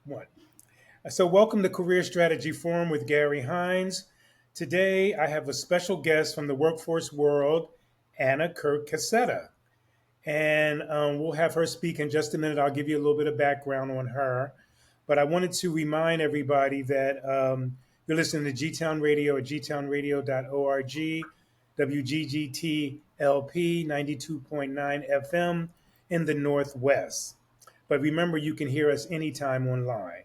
One. So, welcome to Career Strategy Forum with Gary Hines. Today, I have a special guest from the workforce world, Anna Kirk Casetta. And we'll have her speak in just a minute. I'll give you a little bit of background on her. But I wanted to remind everybody that you're listening to G-Town Radio at gtownradio.org, WGGT-LP 92.9 FM in the Northwest. But remember, you can hear us anytime online.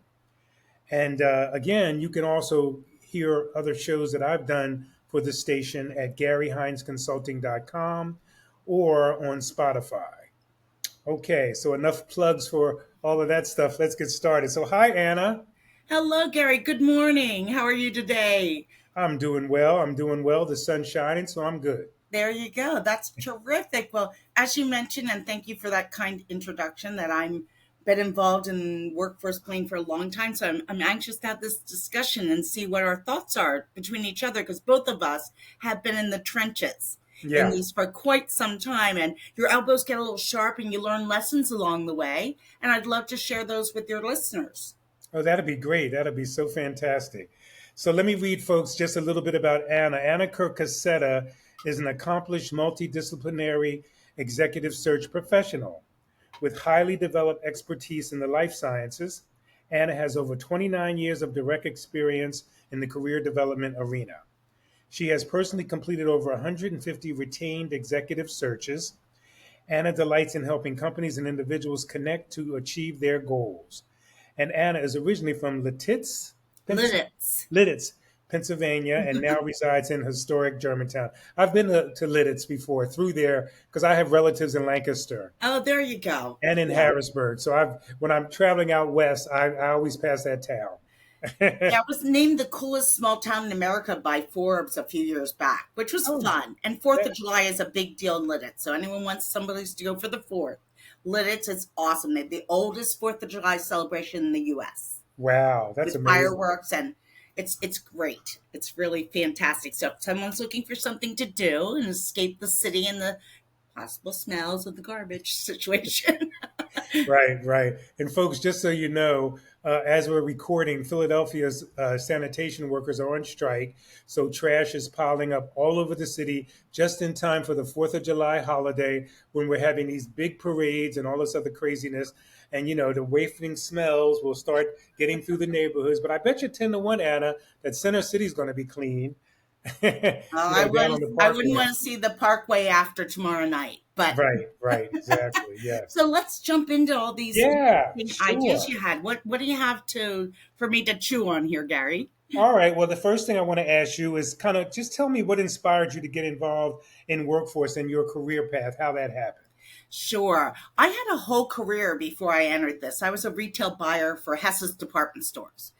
And again, you can also hear other shows that I've done for the station at GaryHinesConsulting.com or on Spotify. Okay, so enough plugs for all of that stuff. Let's get started. So, hi, Anna. Hello, Gary. Good morning. How are you today? I'm doing well. I'm doing well. The sun's shining, so I'm good. There you go. That's terrific. Well, as you mentioned, and thank you for that kind introduction, that I'm been involved in workforce planning for a long time. So I'm anxious to have this discussion and see what our thoughts are between each other, because both of us have been in the trenches in Yeah. these for quite some time. And your elbows get a little sharp and you learn lessons along the way. And I'd love to share those with your listeners. Oh, that'd be great. That'd be so fantastic. So let me read, folks, just a little bit about Anna. Anna Kirk Casetta is an accomplished multidisciplinary executive search professional with highly developed expertise in the life sciences. Anna has over 29 years of direct experience in the career development arena. She has personally completed over 150 retained executive searches. Anna delights in helping companies and individuals connect to achieve their goals. And Anna is originally from Lidditz. Lidditz, Pennsylvania, and now resides in historic Germantown. I've been to Lidditz before through there because I have relatives in Lancaster Oh, there you go. and in Yeah. Harrisburg. So when I'm traveling out west, I always pass that town. Yeah, it was named the coolest small town in America by Forbes a few years back, which was Oh, fun. And Fourth that, of July is a big deal in Lidditz. So anyone wants somebody to go for the Fourth, Lidditz is awesome. They're the oldest Fourth of July celebration in the U.S. wow, that's with amazing. fireworks, and it's great. It's really fantastic. So if someone's looking for something to do and escape the city and the possible smells of the garbage situation. Right, right. And folks, just so you know, as we're recording, Philadelphia's sanitation workers are on strike. So trash is piling up all over the city just in time for the 4th of July holiday when we're having these big parades and all this other craziness. And, the wafting smells will start getting through the neighborhoods. But I bet you 10 to 1, Anna, that Center City's going to be clean, down on the I wouldn't parkway. want to see the Parkway after tomorrow night, but Right, right, exactly. Yes. so let's jump into all these Yeah, interesting ideas sure. you had. What do you have to for me to chew on here, Gary? All right. Well, the first thing I want to ask you is kind of just tell me what inspired you to get involved in workforce and your career path, how that happened. Sure. I had a whole career before I entered this. I was a retail buyer for Hess's department stores,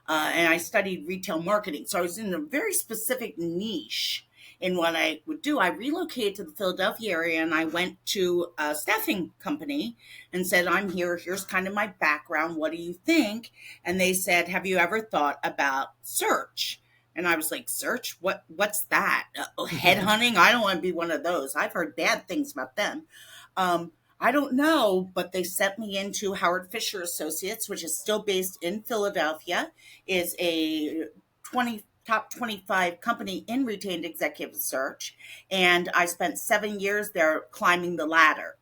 and I studied retail marketing. So I was in a very specific niche in what I would do. I relocated to the Philadelphia area and I went to a staffing company and said, I'm here. Here's kind of my background. What do you think? And they said, have you ever thought about search? And I was like, search? What's that? Headhunting? I don't want to be one of those. I've heard bad things about them. I don't know, but they sent me into Howard Fisher Associates, which is still based in Philadelphia, is a 20 top 25 company in retained executive search. And I spent 7 years there climbing the ladder.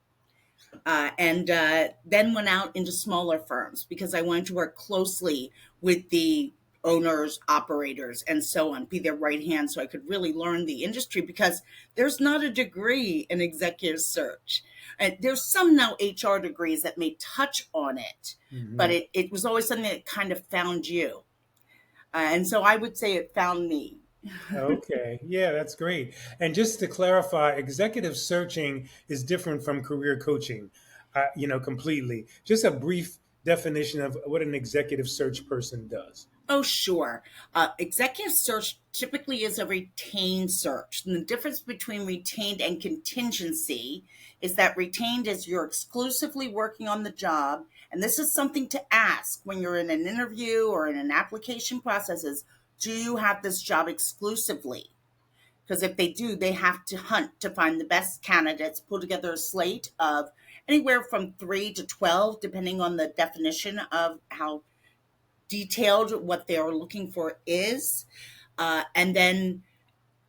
And then went out into smaller firms because I wanted to work closely with the owners, operators, and so on, be their right hand so I could really learn the industry because there's not a degree in executive search. And there's some now HR degrees that may touch on it, but Hmm. it was always something that kind of found you. And so I would say it found me. Okay. Yeah, that's great. And just to clarify, executive searching is different from career coaching, completely. Just a brief definition of what an executive search person does. Oh, sure. Executive search typically is a retained search. And the difference between retained and contingency is that retained is you're exclusively working on the job. And this is something to ask when you're in an interview or in an application process is, do you have this job exclusively? Because if they do, they have to hunt to find the best candidates, pull together a slate of anywhere from 3 to 12, depending on the definition of how detailed what they're looking for is, and then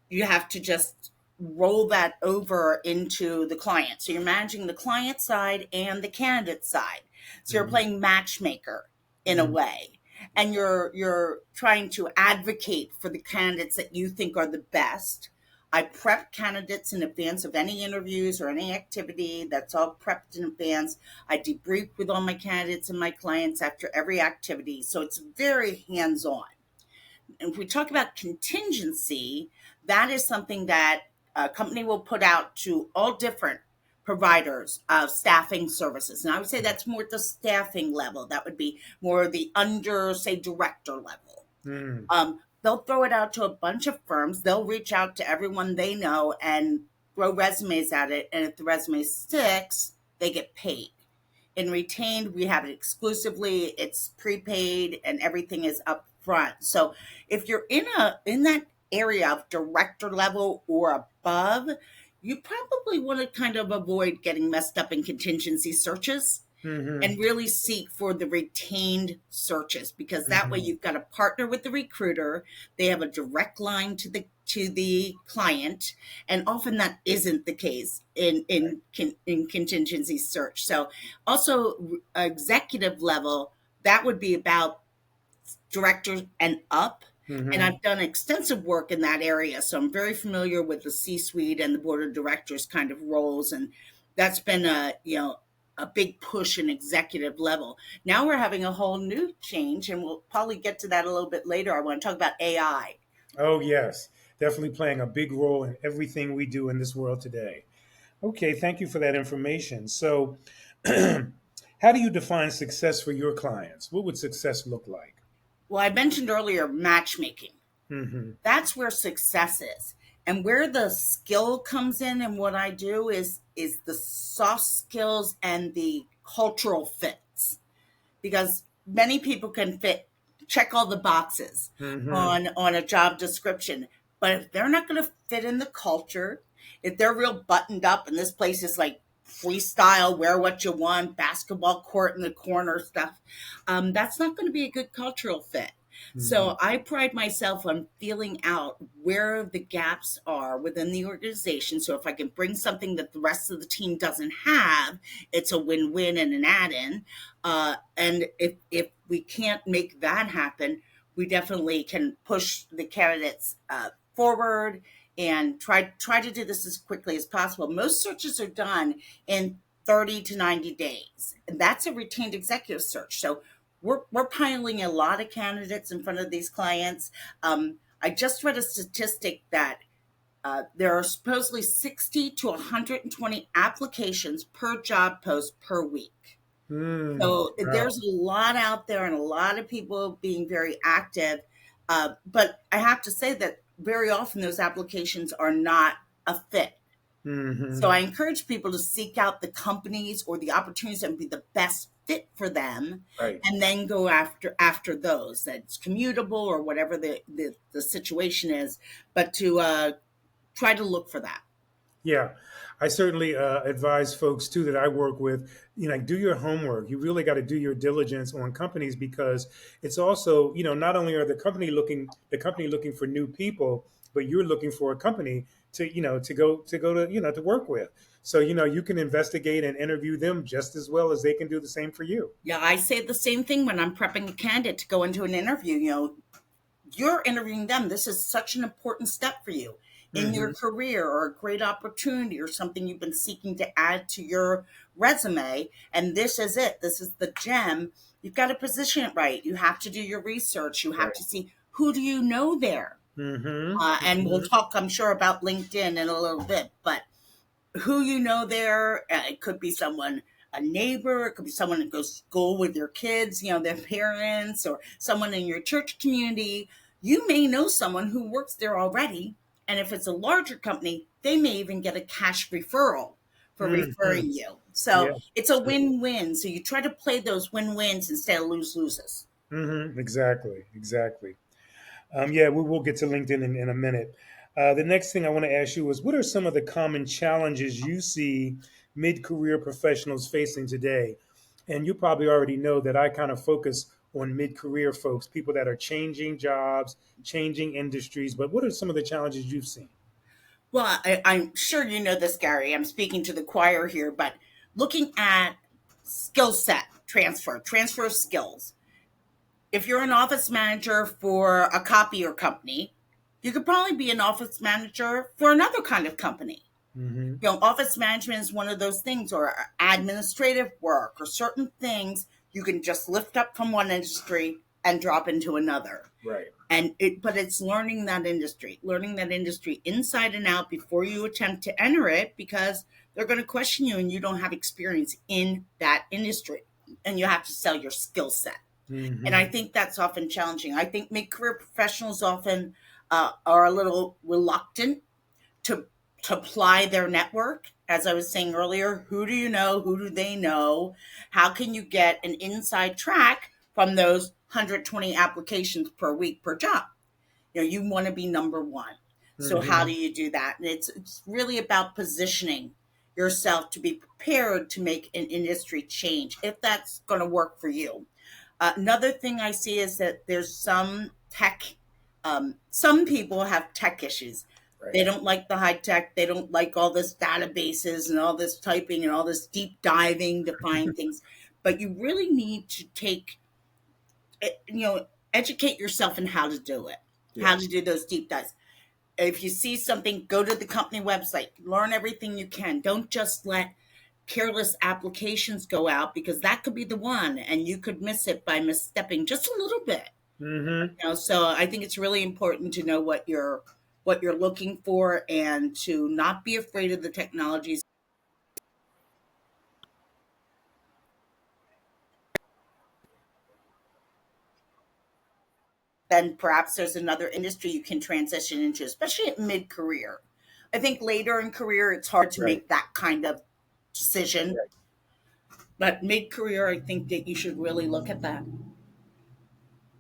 you have to just roll that over into the client. So you're managing the client side and the candidate side. So you're Mhm. playing matchmaker in a Mhm. way. And you're trying to advocate for the candidates that you think are the best. I prep candidates in advance of any interviews or any activity. That's all prepped in advance. I debrief with all my candidates and my clients after every activity. So it's very hands-on. And if we talk about contingency, that is something that a company will put out to all different providers of staffing services. And I would say that's more at the staffing level. That would be more the under, say, director level. Mm. They'll throw it out to a bunch of firms. They'll reach out to everyone they know and throw resumes at it. And if the resume sticks, they get paid. In retained, we have it exclusively. It's prepaid, and everything is up front. So if you're in that area of director level or above, you probably want to kind of avoid getting messed up in contingency searches Mhm. and really seek for the retained searches, because that way Mhm. you've got a partner with the recruiter. They have a direct line to the client, and often that isn't the case in contingency search. So also executive level, that would be about directors and up. And Mhm. I've done extensive work in that area. So I'm very familiar with the C suite and the board of directors kind of roles. And that's been a big push in executive level. Now we're having a whole new change, and we'll probably get to that a little bit later. I want to talk about AI. Oh, yes. Definitely playing a big role in everything we do in this world today. Okay, thank you for that information. So, how do you define success for your clients? What would success look like? Well, I mentioned earlier matchmaking. Hmm. That's where success is. And where the skill comes in and what I do is the soft skills and the cultural fits, because many people can check all the boxes Hmm. on a job description, but if they're not going to fit in the culture, if they're real buttoned up and this place is like freestyle, wear what you want, basketball court in the corner stuff, that's not going to be a good cultural fit. Hmm. So I pride myself on feeling out where the gaps are within the organization. So if I can bring something that the rest of the team doesn't have, it's a win-win and an add-in. And if we can't make that happen, we definitely can push the candidates forward and try to do this as quickly as possible. Most searches are done in 30 to 90 days, and that's a retained executive search. So we're piling a lot of candidates in front of these clients. I just read a statistic that there are supposedly 60 to 120 applications per job post per week. Mm. So there's Wow. a lot out there and a lot of people being very active. But I have to say that very often those applications are not a fit. So Hmm. I encourage people to seek out the companies or the opportunities that would be the best fit for them, Right. and then go after those that's commutable or whatever the situation is, but to try to look for that. Yeah, I certainly advise folks too that I work with, do your homework. You really got to do your diligence on companies, because it's also, not only are the company looking for new people, but you're looking for a company to work with. So, you can investigate and interview them just as well as they can do the same for you. Yeah, I say the same thing when I'm prepping a candidate to go into an interview. You're interviewing them. This is such an important step for you in your Hmm. career, or a great opportunity, or something you've been seeking to add to your resume. And this is it. This is the gem. You've got to position it right. You have to do your research. You have Right. to see, who do you know there? Hmm. And we'll Hmm. talk, I'm sure, about LinkedIn in a little bit. But who you know there. It could be someone, a neighbor. It could be someone that goes to school with your kids, their parents, or someone in your church community. You may know someone who works there already. And if it's a larger company, they may even get a cash referral for Hmm. referring you. So Yeah. it's a Sure. win-win. So you try to play those win-wins instead of lose-loses. Exactly. Exactly. Yeah, we will get to LinkedIn in a minute. The next thing I want to ask you is, what are some of the common challenges you see mid career professionals facing today? And you probably already know that I kind of focus on mid-career folks, people that are changing jobs, changing industries. But what are some of the challenges you've seen? Well, I'm sure you know this, Gary. I'm speaking to the choir here, but looking at skill set transfer of skills. If you're an office manager for a copier company, you could probably be an office manager for another kind of company. Mm-hmm. Office management is one of those things, or administrative work, or certain things you can just lift up from one industry and drop into another. Right. But it's learning that industry inside and out before you attempt to enter it, because they're going to question you and you don't have experience in that industry, and you have to sell your skill set. Mm-hmm. And I think that's often challenging. I think mid-career professionals often are a little reluctant to apply their network. As I was saying earlier, who do you know? Who do they know? How can you get an inside track from those 120 applications per week per job? You want to be number one. So Mm-hmm. how do you do that? And it's really about positioning yourself to be prepared to make an industry change, if that's going to work for you. Another thing I see is that there's some people have tech issues. Right. They don't like the high tech. They don't like all this databases and all this typing and all this deep diving to find things. But you really need to educate yourself in how to do it, how to do those deep dives. If you see something, go to the company website, learn everything you can. Don't just let careless applications go out, because that could be the one and you could miss it by misstepping just a little bit. Mm-hmm. So I think it's really important to know what you're looking for, and to not be afraid of the technologies. Then perhaps there's another industry you can transition into, especially at mid-career. I think later in career it's hard to Right. make that kind of decision, but mid-career I think that you should really look at that.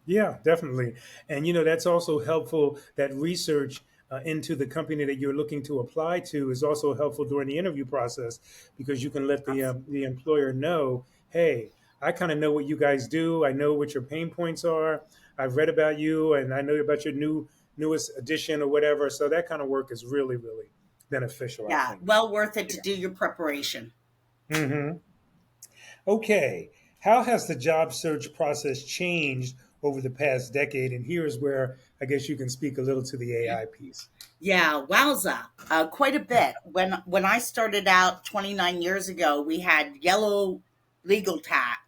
Yeah, definitely. And that's also helpful. That research into the company that you're looking to apply to is also helpful during the interview process, because you can let the employer know, hey, I kind of know what you guys do. I know what your pain points are. I've read about you, and I know about your newest addition or whatever. So that kind of work is really, really beneficial, I Yeah, think. well worth it to do your preparation. Hmm. Okay, how has the job search process changed over the past decade? And here's where I guess you can speak a little to the AI piece. Yeah, wowza, quite a bit. When I started out 29 years ago, we had yellow legal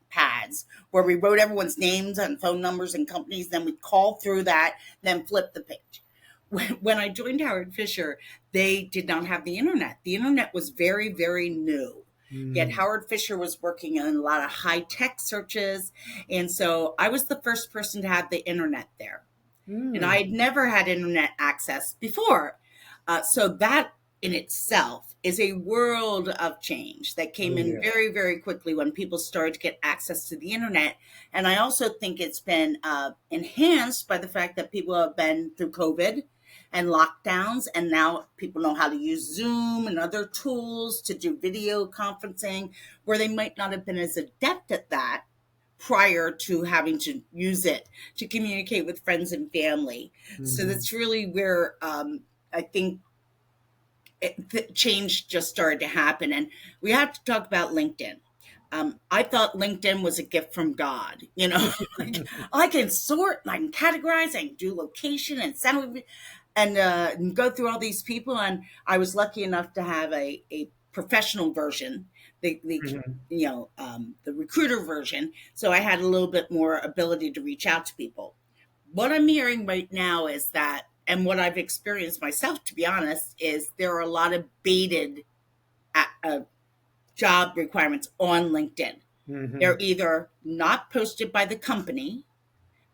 pads where we wrote everyone's names and phone numbers and companies. Then we'd call through that, then flip the page. When I joined Howard Fisher, they did not have the internet. The internet was very, very new. Yet Mm, Howard Fisher was working on a lot of high tech searches. And so I was the first person to have the internet there, and I mm, had never had internet access before. So that in itself is a world of change that came oh in yeah. very, very quickly when people started to get access to the internet. And I also think it's been enhanced by the fact that people have been through COVID and lockdowns, and now people know how to use Zoom and other tools to do video conferencing, where they might not have been as adept at that prior to having to use it to communicate with friends and family. So Hmm. that's really where I think change just started to happen. And we have to talk about LinkedIn. I thought LinkedIn was a gift from God. Like, I can sort, and I can categorize, I can do location and send, and go through all these people. And I was lucky enough to have a professional version, the Hmm. the recruiter version. So I had a little bit more ability to reach out to people. What I'm hearing right now is that, and what I've experienced myself, to be honest, is there are a lot of baited uh, job requirements on LinkedIn. They're Hmm. either not posted by the company,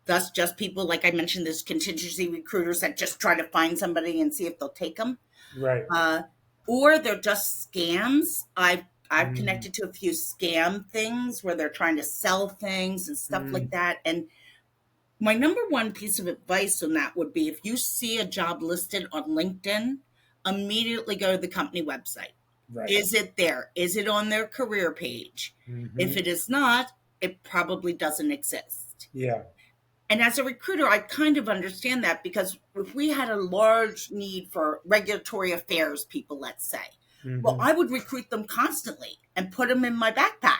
thus just people, like I mentioned, there's contingency recruiters that just try to find somebody and see if they'll take them, Right. uh, or they're just scams. I've Mm, connected to a few scam things where they're trying to sell things and stuff like mm, that. And my number one piece of advice on that would be, if you see a job listed on LinkedIn, immediately go to the company website. right. Is it there? Is it on their career page? If Hmm. it is not, it probably doesn't exist. Yeah. And as a recruiter, I kind of understand that, because if we had a large need for regulatory affairs people, let's say, well, Hmm. I would recruit them constantly and put them in my backpack.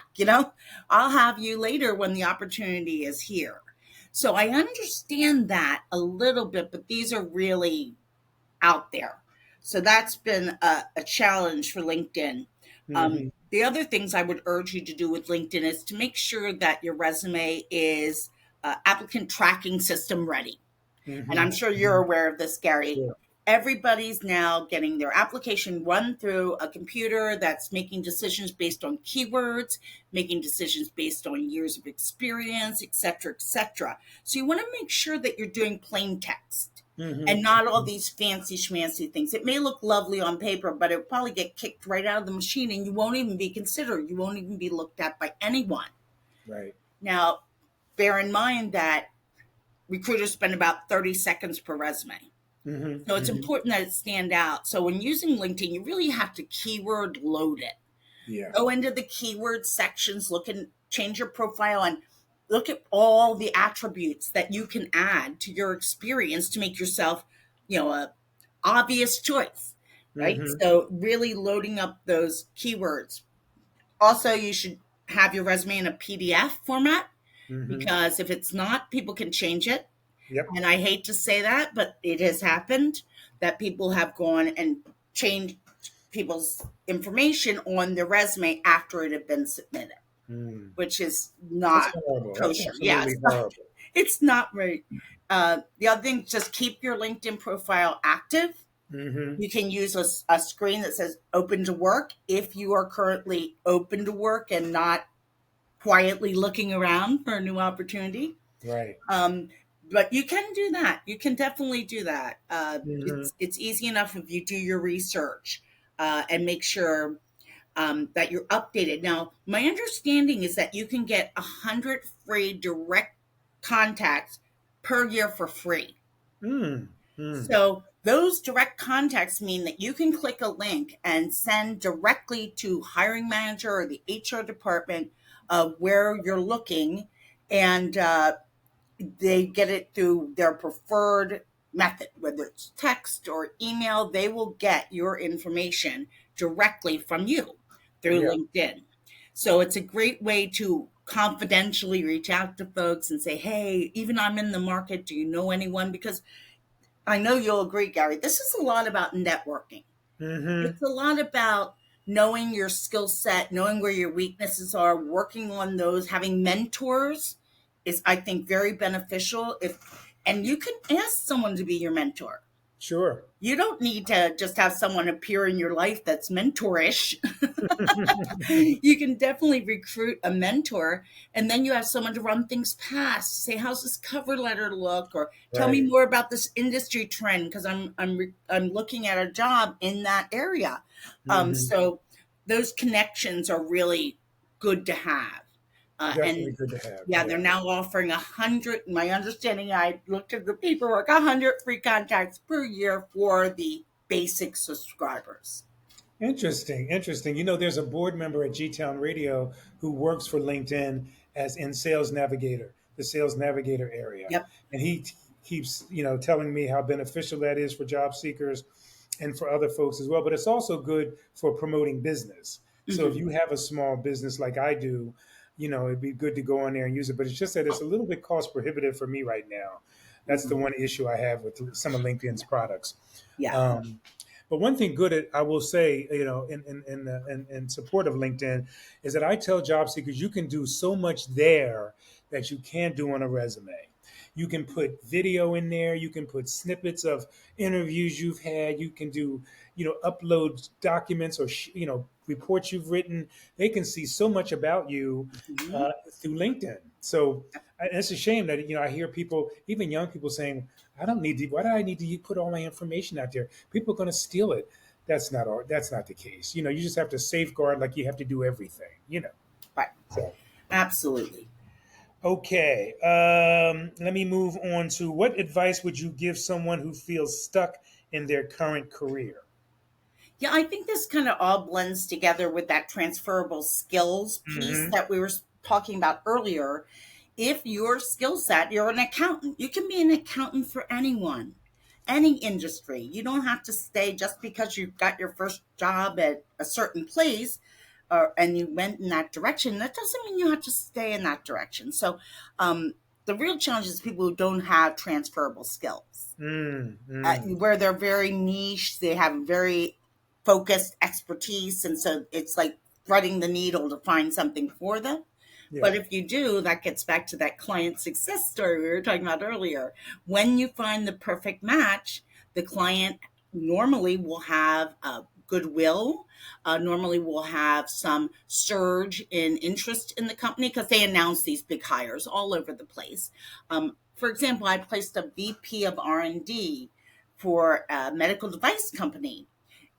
I'll have you later when the opportunity is here. So I understand that a little bit, but these are really out there. So that's been a challenge for LinkedIn. Hmm. The other things I would urge you to do with LinkedIn is to make sure that your resume is applicant tracking system ready. And Hmm. I'm sure you're Hmm. aware of this, Gary. Sure. Everybody's now getting their application run through a computer that's making decisions based on keywords, making decisions based on years of experience, et cetera, et cetera. So you want to make sure that you're doing plain text and Hmm. not all these fancy schmancy things. It may look lovely on paper, but it'll probably get kicked right out of the machine and you won't even be considered. You won't even be looked at by anyone. Right. Now, bear in mind that recruiters spend about 30 seconds per resume. Hmm. So it's Hmm. important that it stand out. So when using LinkedIn, you really have to keyword load it. Yeah. Go into the keyword sections, look and change your profile and look at all the attributes that you can add to your experience to make yourself, a obvious choice, right? Hmm. So really loading up those keywords. Also, you should have your resume in a PDF format, Hmm. because if it's not, people can change it. Yep. And I hate to say that, but it has happened that people have gone and changed people's information on their resume after it had been submitted, Mm. which is That's not horrible. That's kosher. Yeah, absolutely horrible. it's not right. The other thing, just keep your LinkedIn profile active. Hmm. You can use a screen that says open to work if you are currently open to work and not quietly looking around for a new opportunity. Right. Um, but you can do that. You can definitely do that. Hmm. It's easy enough if you do your research and make sure that you're updated. Now, my understanding is that you can get 100 free direct contacts per year for free. Mm. Mm. So those direct contacts mean that you can click a link and send directly to hiring manager or the HR department where you're looking, and they get it through their preferred method, whether it's text or email. They will get your information directly from you through Yeah. LinkedIn. So it's a great way to confidentially reach out to folks and say, hey, even I'm in the market, do you know anyone? Because I know you'll agree, Gary, this is a lot about networking. Hmm. It's a lot about knowing your skill set, knowing where your weaknesses are, working on those, having mentors is, I think, very beneficial. And you can ask someone to be your mentor. Sure. You don't need to just have someone appear in your life that's mentorish. You can definitely recruit a mentor, and then you have someone to run things past. Say, how's this cover letter look, or tell me Right. more about this industry trend, because I'm looking at a job in that area. Hmm. So those connections are really good to have. And Definitely good to have. yeah, they're Yeah. now offering 100. My understanding, I looked at the paperwork, 100 free contacts per year for the basic subscribers. Interesting. Interesting. There's a board member at G Town Radio who works for LinkedIn as in Sales Navigator, the Sales Navigator area, Yep. and he keeps telling me how beneficial that is for job seekers and for other folks as well. But it's also good for promoting business. So if Hmm. you have a small business like I do, it'd be good to go on there and use it. But it's just that it's a little bit cost prohibitive for me right now. That's the Hmm. one issue I have with some of LinkedIn's products. Yeah. Um, but one thing good I will say, in support of LinkedIn, is that I tell job seekers you can do so much there that you can't do on a resume. You can put video in there. You can put snippets of interviews you've had. You can do, upload documents or reports you've written. They can see so much about you Hmm. through LinkedIn. So it's a shame that I hear people, even young people, saying, "I don't need to. Why do I need to put all my information out there? People are going to steal it." That's not the case. You just have to safeguard like you have to do everything. Right. So Absolutely. okay, let me move on to what advice would you give someone who feels stuck in their current career? Yeah, I think this kind of all blends together with that transferable skills piece Hmm. that we were talking about earlier. If your skill set, you're an accountant, you can be an accountant for anyone, any industry. You don't have to stay just because you got your first job at a certain place and you went in that direction. That doesn't mean you have to stay in that direction. So the real challenge is people who don't have transferable skills, where they're very niche, they have very focused expertise. And so it's like threading the needle to find something for them. Yeah. But if you do, that gets back to that client success story we were talking about earlier. When you find the perfect match, the client normally will have goodwill, normally will have some surge in interest in the company because they announce these big hires all over the place. For example, I placed a VP of R&D for a medical device company.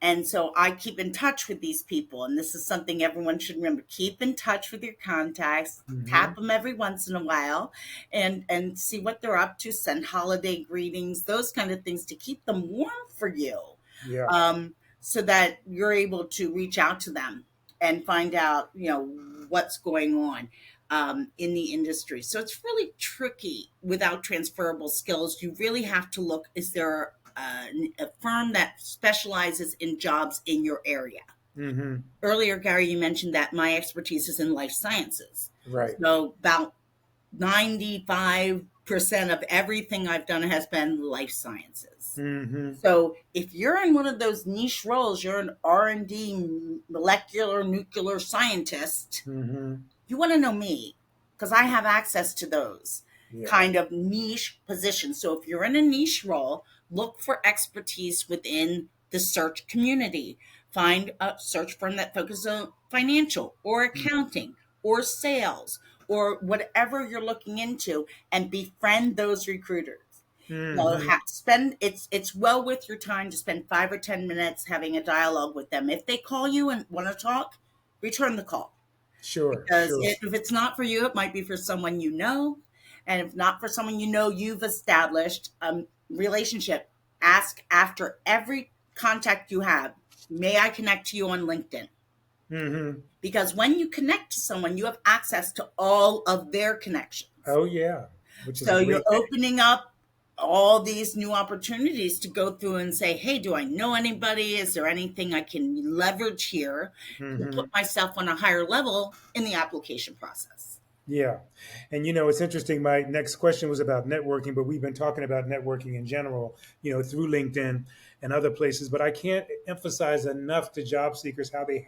And so I keep in touch with these people. And this is something everyone should remember. Keep in touch with your contacts, tap them every once in a while and see what they're up to, send holiday greetings, those kind of things to keep them warm for you. Yeah. So that you're able to reach out to them and find out, what's going on in the industry. So it's really tricky without transferable skills. You really have to look, is there a firm that specializes in jobs in your area? Earlier, Gary, you mentioned that my expertise is in life sciences. Right. So about 95% of everything I've done has been life sciences. So if you're in one of those niche roles, you're an R&D molecular nuclear scientist, you want to know me because I have access to those kind of niche positions. So if you're in a niche role, look for expertise within the search community. Find a search firm that focuses on financial or accounting or sales or whatever you're looking into, and befriend those recruiters. It's well worth your time to spend 5 or 10 minutes having a dialogue with them. If they call you and want to talk, return the call. Sure. Because if it's not for you, it might be for someone you know. And if not for someone you know, you've established a relationship. Ask after every contact you have, may I connect to you on LinkedIn? Because when you connect to someone, you have access to all of their connections. Oh, yeah. So you're opening up all these new opportunities to go through and say, hey, do I know anybody? Is there anything I can leverage here to put myself on a higher level in the application process? Yeah. And, it's interesting. My next question was about networking, but we've been talking about networking in general, through LinkedIn and other places. But I can't emphasize enough to job seekers how they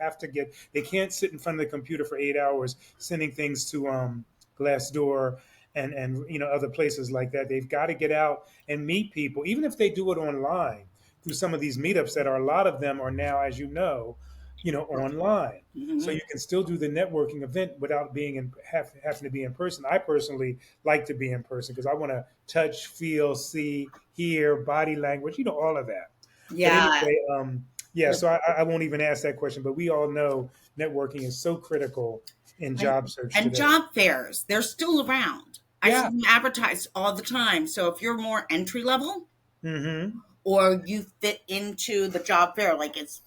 can't sit in front of the computer for 8 hours sending things to Glassdoor and other places like that. They've got to get out and meet people, even if they do it online through some of these meetups that are, a lot of them are now, as online. So you can still do the networking event without being having to be in person. I personally like to be in person because I want to touch, feel, see, hear, body language, all of that. Yeah. But anyway, so I won't even ask that question, but we all know networking is so critical in job search and today. Job fairs, they're still around. I see them advertised all the time. So if you're more entry level or you fit into the job fair, like it's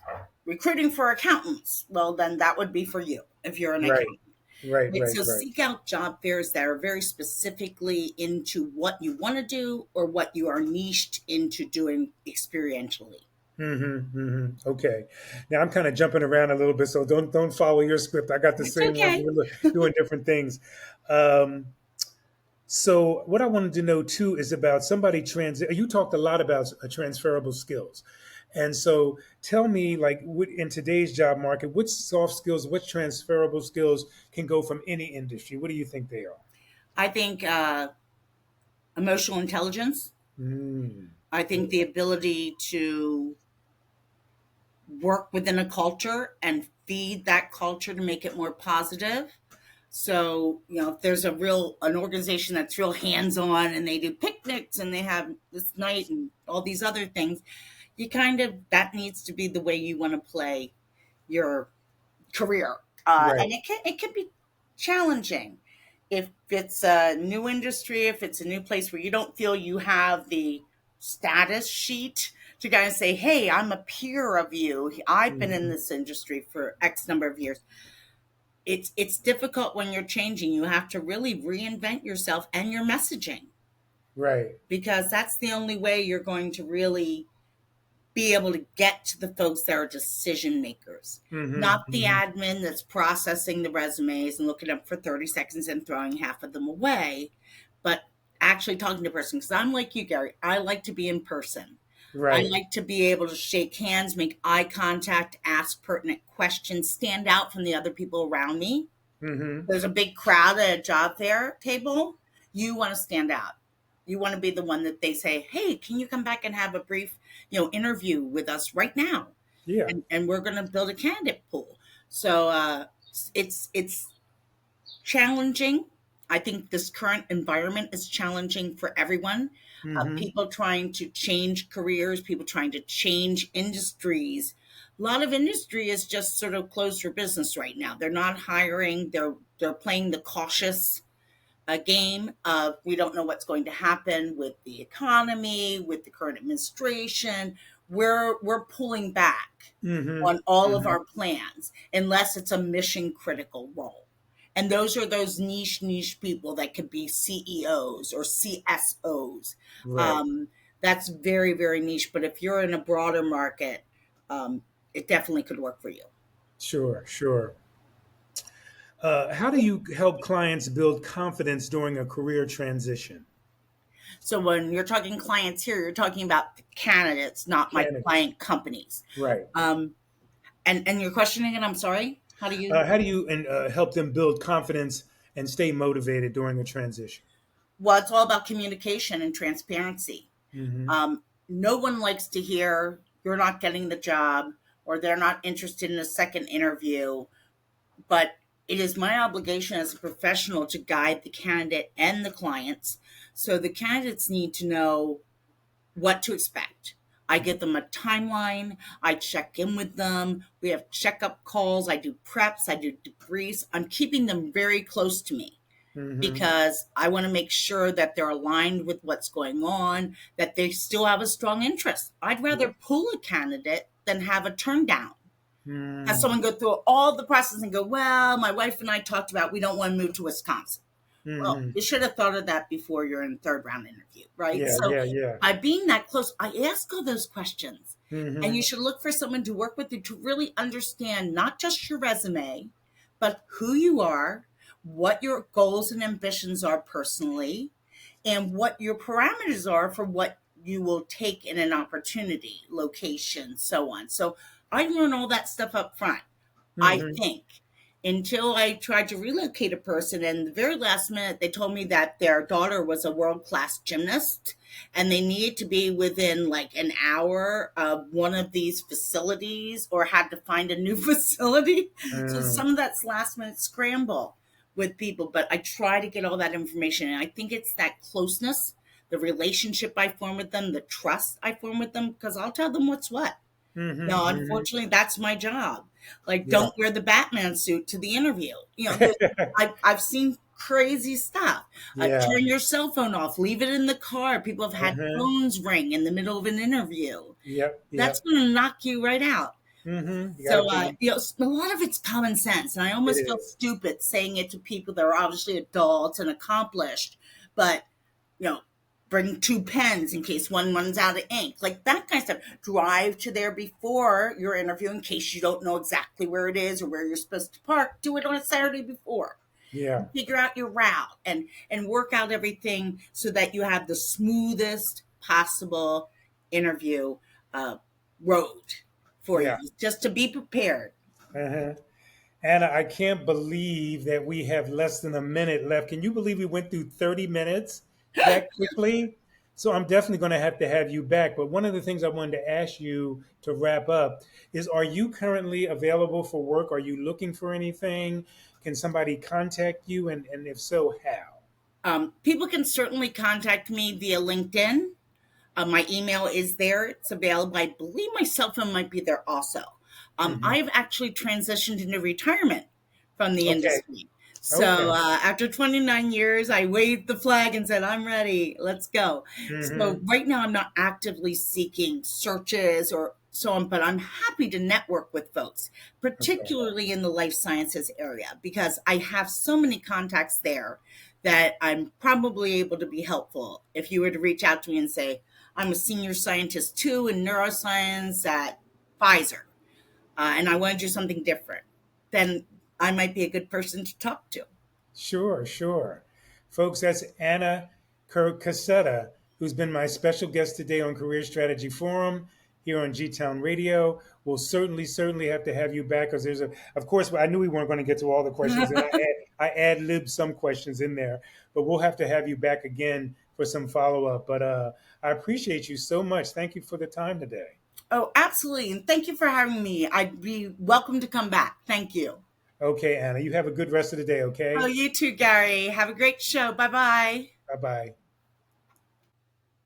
recruiting for accountants, well, then that would be for you if you're an accountant. Right. So seek out job fairs that are very specifically into what you want to do or what you are niched into doing experientially. Okay. Now I'm kind of jumping around a little bit, so don't follow your script. I got the same one. We're doing different things. So what I wanted to know too is about somebody you talked a lot about transferable skills. And so tell me, like, in today's job market, which soft skills, which transferable skills can go from any industry? What do you think they are? I think emotional intelligence. I think the ability to work within a culture and feed that culture to make it more positive. So, if there's an organization that's real hands-on and they do picnics and they have this night and all these other things, that needs to be the way you want to play your career. And it can be challenging if it's a new industry, if it's a new place where you don't feel you have the status sheet to kind of say, hey, I'm a peer of you. I've been in this industry for X number of years. it's difficult when you're changing. You have to really reinvent yourself and your messaging, Right. because that's the only way you're going to really be able to get to the folks that are decision makers, Mm-hmm. not the Mm-hmm. admin that's processing the resumes and looking up for 30 seconds and throwing half of them away, but actually talking to a person. Because I'm like you, Gary, I like to be in person. I Right. like to be able to shake hands, make eye contact, ask pertinent questions, stand out from the other people around me. Mm-hmm. There's a big crowd at a job fair table. You want to stand out. You want to be the one that they say, "Hey, can you come back and have a brief, interview with us right now?" Yeah. And we're going to build a candidate pool. So it's challenging. I think this current environment is challenging for everyone. Mm-hmm. People trying to change careers, people trying to change industries. A lot of industry is just sort of closed for business right now. They're not hiring. They're playing the cautious game of, we don't know what's going to happen with the economy, with the current administration. We're pulling back Mm-hmm. on all of Mm-hmm. our plans unless it's a mission critical role. And those are those niche people that could be CEOs or CSOs. Right. Um, that's very, very niche. But if you're in a broader market, it definitely could work for you. Sure. Sure. How do you help clients build confidence during a career transition? So when you're talking clients here, you're talking about the candidates, not my Candidates. client companies. Right. Um, and your question again, I'm sorry. How do you? How do you help them build confidence and stay motivated during a transition? Well, it's all about communication and transparency. Mm-hmm. No one likes to hear you're not getting the job or they're not interested in a second interview, but it is my obligation as a professional to guide the candidate and the clients. So the candidates need to know what to expect. I give them a timeline. I check in with them. We have checkup calls. I do preps. I do debriefs. I'm keeping them very close to me Mm-hmm. because I want to make sure that they're aligned with what's going on, that they still have a strong interest. I'd Yeah. rather pull a candidate than have a turn down. Have Mm-hmm. someone go through all the process and go, well, my wife and I talked about we don't want to move to Wisconsin. Well, Mm-hmm. you should have thought of that before you're in third round interview, right? Yeah. So Yeah. Yeah. by being that close, I ask all those questions. And Mm-hmm. you should look for someone to work with you to really understand not just your resume, but who you are, what your goals and ambitions are personally, and what your parameters are for what you will take in an opportunity, location, so on. So I learn all that stuff up front. I Mm-hmm. think, until I tried to relocate a person. And the very last minute, they told me that their daughter was a world class gymnast and they needed to be within like an hour of one of these facilities or had to find a new facility. So Mm. some of that's last minute scramble with people, but I try to get all that information. And I think it's that closeness, the relationship I form with them, the trust I form with them, because I'll tell them what's what. Mm-hmm. No, Mm-hmm. unfortunately, that's my job. Like, Yeah. don't wear the Batman suit to the interview. I've seen crazy stuff. Yeah. Turn your cell phone off, leave it in the car. People have had Uh-huh. phones ring in the middle of an interview. Yep. That's Yep. going to knock you right out. Mm-hmm. You got to So, put. a lot of it's common sense. And I It almost feel is. stupid saying it to people that are obviously adults and accomplished, but you know, bring two pens in case one runs out of ink, like that kind of stuff. Drive to there before your interview in case you don't know exactly where it is or where you're supposed to park. Do it on a Saturday before. Yeah. Figure out your route and work out everything so that you have the smoothest possible interview uh, road for you. Yeah. Just to be prepared. Uh-huh. Anna, I can't believe that we have less than a minute left. Can you believe we went through 30 minutes that quickly? So I'm definitely going to have you back. But one of the things I wanted to ask you to wrap up is, are you currently available for work? Are you looking for anything? Can somebody contact you? And if so, how? People can certainly contact me via LinkedIn. My email is there. It's available. I believe my cell phone might be there also. Hmm. I've actually transitioned into retirement from the Okay. industry. So Okay. after 29 years, I waved the flag and said, I'm ready. Let's go. Hmm. So right now, I'm not actively seeking searches or But I'm happy to network with folks, Okay. particularly in the life sciences area, because I have so many contacts there that I'm probably able to be helpful. If you were to reach out to me and say, I'm a senior scientist too in neuroscience at Pfizer, and I want to do something different, then I might be a good person to talk to. Sure, sure. Folks, that's Anna Kirk Casetta, who's been my special guest today on Career Strategy Forum here on G-Town Radio. We'll certainly have to have you back because of course, I knew we weren't going to get to all the questions, and I ad-libbed some questions in there, but we'll have to have you back again for some follow-up. But I appreciate you so much. Thank you for the time today. Oh, absolutely. And thank you for having me. I'd be welcome to come back. Thank you. Okay, Anna, you have a good rest of the day, Oh, okay? you too, Gary. Have a great show. Bye bye. Bye-bye.